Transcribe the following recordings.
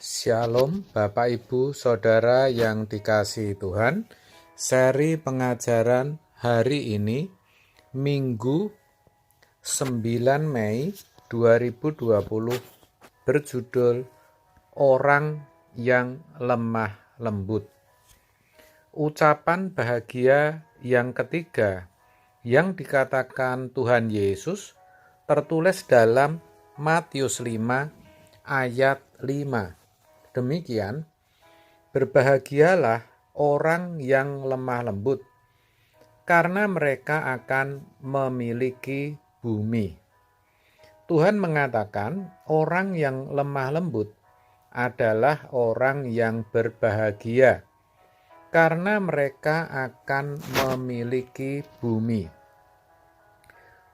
Shalom Bapak Ibu Saudara yang dikasihi Tuhan. Seri pengajaran hari ini Minggu 9 Mei 2020 berjudul Orang yang Lemah Lembut. Ucapan bahagia yang ketiga yang dikatakan Tuhan Yesus tertulis dalam Matius 5 ayat 5. Demikian, berbahagialah orang yang lemah lembut, karena mereka akan memiliki bumi. Tuhan mengatakan orang yang lemah lembut adalah orang yang berbahagia, karena mereka akan memiliki bumi.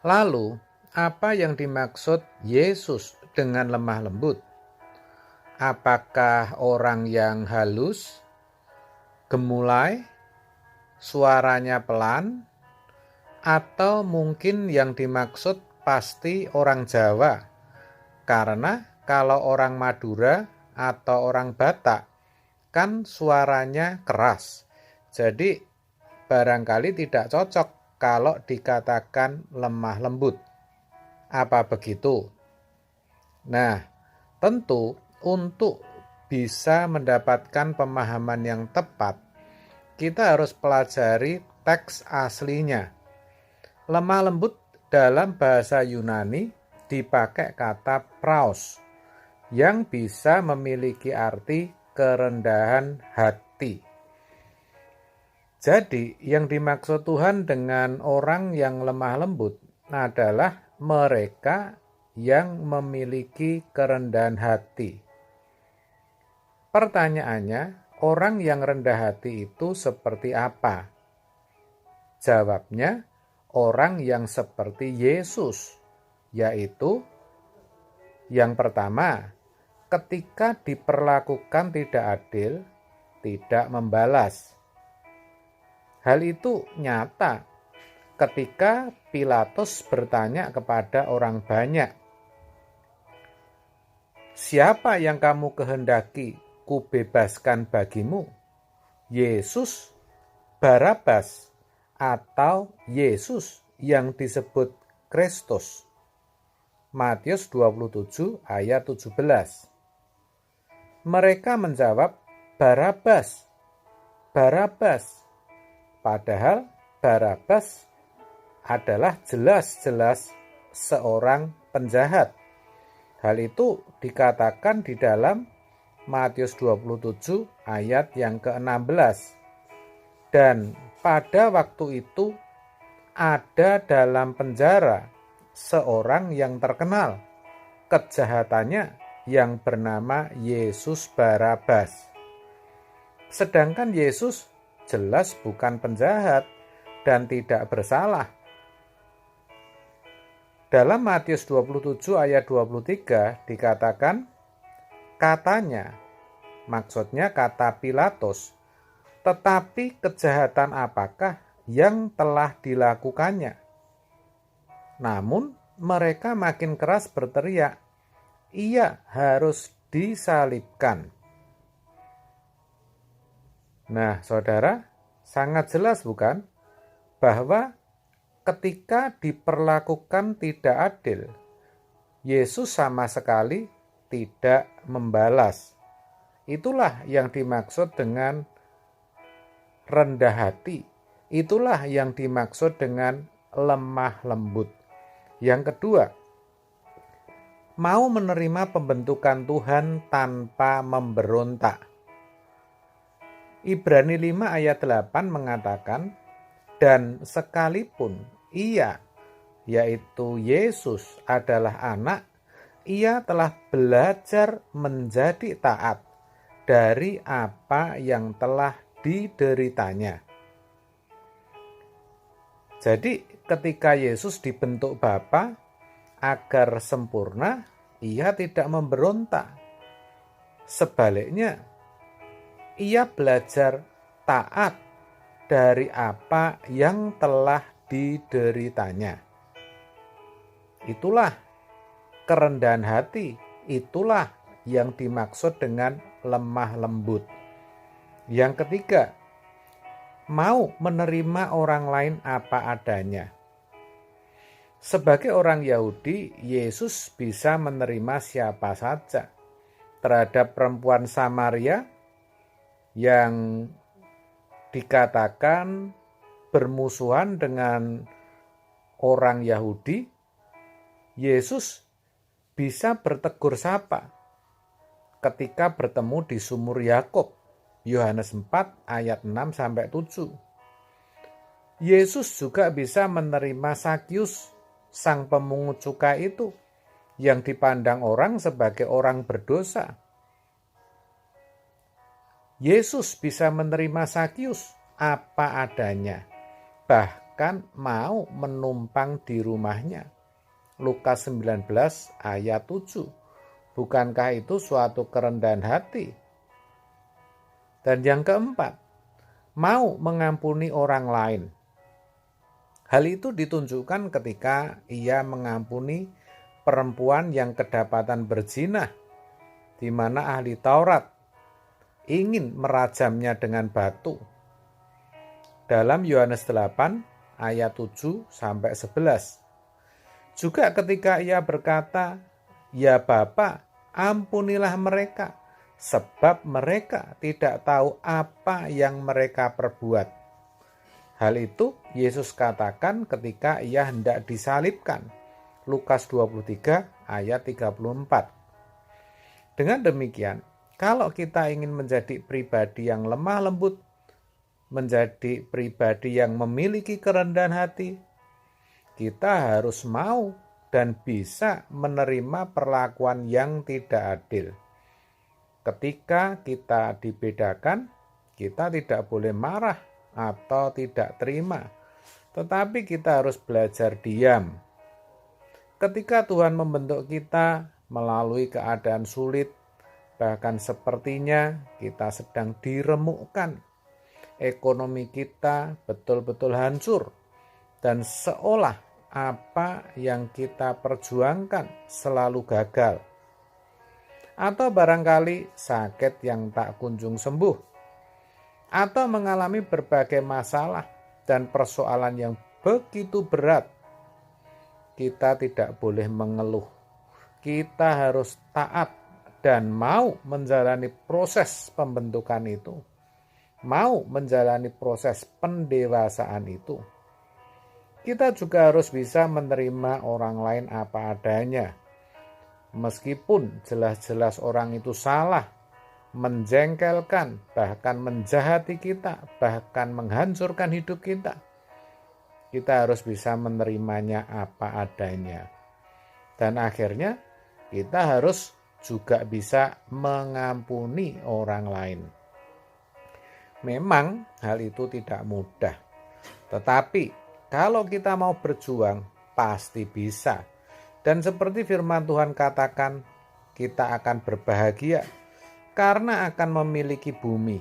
Lalu, apa yang dimaksud Yesus dengan lemah lembut? Apakah orang yang halus, gemulai, suaranya pelan, atau mungkin yang dimaksud pasti orang Jawa? Karena kalau orang Madura atau orang Batak kan suaranya keras. Jadi barangkali tidak cocok kalau dikatakan lemah lembut. Apa begitu? Nah, tentu untuk bisa mendapatkan pemahaman yang tepat, kita harus pelajari teks aslinya. Lemah lembut dalam bahasa Yunani dipakai kata praos, yang bisa memiliki arti kerendahan hati. Jadi, yang dimaksud Tuhan dengan orang yang lemah lembut adalah mereka yang memiliki kerendahan hati. Pertanyaannya, orang yang rendah hati itu seperti apa? Jawabnya, orang yang seperti Yesus, yaitu yang pertama, ketika diperlakukan tidak adil, tidak membalas. Hal itu nyata ketika Pilatus bertanya kepada orang banyak, "Siapa yang kamu kehendaki kubebaskan bagimu? Yesus, Barabas, atau Yesus yang disebut Kristus?" Matius 27 ayat 17. Mereka menjawab, "Barabas, Barabas." Padahal Barabas adalah jelas-jelas seorang penjahat. Hal itu dikatakan di dalam Matius 27 ayat yang ke-16. Dan pada waktu itu ada dalam penjara seorang yang terkenal kejahatannya yang bernama Yesus Barabas. Sedangkan Yesus jelas bukan penjahat dan tidak bersalah. Dalam Matius 27 ayat 23 dikatakan, katanya, maksudnya kata Pilatus, tetapi kejahatan apakah yang telah dilakukannya? Namun mereka makin keras berteriak, ia harus disalibkan. Nah, saudara, sangat jelas bukan bahwa ketika diperlakukan tidak adil, Yesus sama sekali tidak membalas. Itulah yang dimaksud dengan rendah hati. Itulah yang dimaksud dengan lemah lembut. Yang kedua, mau menerima pembentukan Tuhan tanpa memberontak. Ibrani 5 ayat 8 mengatakan, dan sekalipun ia, yaitu Yesus adalah anak, ia telah belajar menjadi taat dari apa yang telah dideritanya. Jadi ketika Yesus dibentuk Bapa agar sempurna, ia tidak memberontak. Sebaliknya, ia belajar taat dari apa yang telah dideritanya. Itulah kerendahan hati, itulah yang dimaksud dengan lemah lembut. Yang ketiga, mau menerima orang lain apa adanya. Sebagai orang Yahudi, Yesus bisa menerima siapa saja. Terhadap perempuan Samaria yang dikatakan bermusuhan dengan orang Yahudi, Yesus bisa bertegur sapa ketika bertemu di sumur Yakub, Yohanes 4 ayat 6-7. Yesus juga bisa menerima Sakius, sang pemungut cukai itu, yang dipandang orang sebagai orang berdosa. Yesus bisa menerima Sakius apa adanya, bahkan mau menumpang di rumahnya. Lukas 19 ayat 7. Bukankah itu suatu kerendahan hati? Dan yang keempat, mau mengampuni orang lain. Hal itu ditunjukkan ketika ia mengampuni perempuan yang kedapatan berzina, di mana ahli Taurat ingin merajamnya dengan batu. Dalam Yohanes 8 ayat 7-11. Juga ketika ia berkata, "Ya Bapa, ampunilah mereka, sebab mereka tidak tahu apa yang mereka perbuat." Hal itu Yesus katakan ketika ia hendak disalibkan. Lukas 23 ayat 34. Dengan demikian, kalau kita ingin menjadi pribadi yang lemah lembut, menjadi pribadi yang memiliki kerendahan hati, kita harus mau dan bisa menerima perlakuan yang tidak adil. Ketika kita dibedakan, kita tidak boleh marah atau tidak terima, tetapi kita harus belajar diam. Ketika Tuhan membentuk kita melalui keadaan sulit, bahkan sepertinya kita sedang diremukkan, ekonomi kita betul-betul hancur, dan seolah apa yang kita perjuangkan selalu gagal. Atau barangkali sakit yang tak kunjung sembuh, atau mengalami berbagai masalah dan persoalan yang begitu berat. Kita tidak boleh mengeluh. Kita harus taat dan mau menjalani proses pembentukan itu. Mau menjalani proses pendewasaan itu. Kita juga harus bisa menerima orang lain apa adanya. Meskipun jelas-jelas orang itu salah, menjengkelkan, bahkan menjahati kita, bahkan menghancurkan hidup kita. Kita harus bisa menerimanya apa adanya. Dan akhirnya kita harus juga bisa mengampuni orang lain. Memang hal itu tidak mudah. Tetapi kalau kita mau berjuang, pasti bisa. Dan seperti firman Tuhan katakan, kita akan berbahagia karena akan memiliki bumi,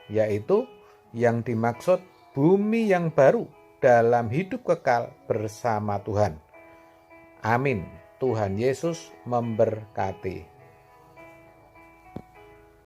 yaitu yang dimaksud bumi yang baru dalam hidup kekal bersama Tuhan. Amin. Tuhan Yesus memberkati.